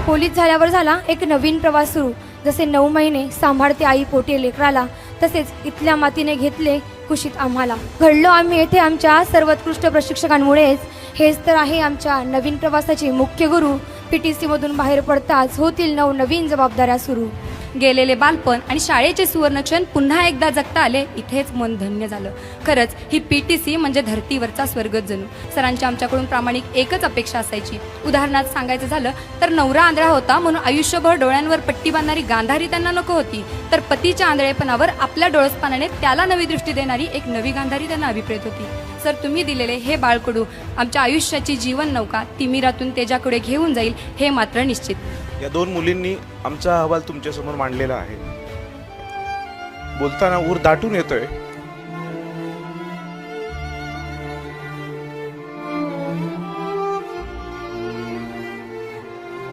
Police झाल्यावर झाला एक नवीन प्रवास सुरू. जसे 9 महिने सांभाळते आई पोटे लेकराला, तसेच इथल्या मातीने घेतले कुशीत आम्हाला. घडलो आम्ही येथे आमच्या सर्वोत्कृष्ट प्रशिक्षकांमुळेच. हेच तर आहे आमच्या नवीन प्रवासाचे मुख्य गुरु. PTC मधून बाहेर पडताच होतील नवनवीन जबाबदाऱ्या सुरू. गेलेले बालपण आणि शाळेचे सुवर्णक्षण पुन्हा एकदा जगता आले. इथेच मन धन्य झालं. खरंच ही PTC म्हणजे धर्तीवरचा स्वर्गच जणू. सरांची आमच्याकडून प्रामाणिक एकच अपेक्षा असायची. उदाहरणार्थ सांगायचं झालं तर नवरा आंधळा होता म्हणून आयुष्यभर डोळ्यांवर पट्टी बांधणारी गांधारी त्यांना नको होती, तर पतीच्या आंधळेपणावर आपल्या डोळसपानाने त्याला नवी दृष्टी देणारी एक नवी गांधारी त्यांना अभिप्रेत होती. सर, तुम्ही दिलेले हे बाळकडू आमच्या आयुष्याची जीवन नौका तिमिरातून तेजाकडे घेऊन जाईल हे मात्र निश्चित. या 2 मुलींनी आमचा अहवाल तुमच्यासमोर मांडलेला आहे. बोलताना ऊर दाटून येतोय.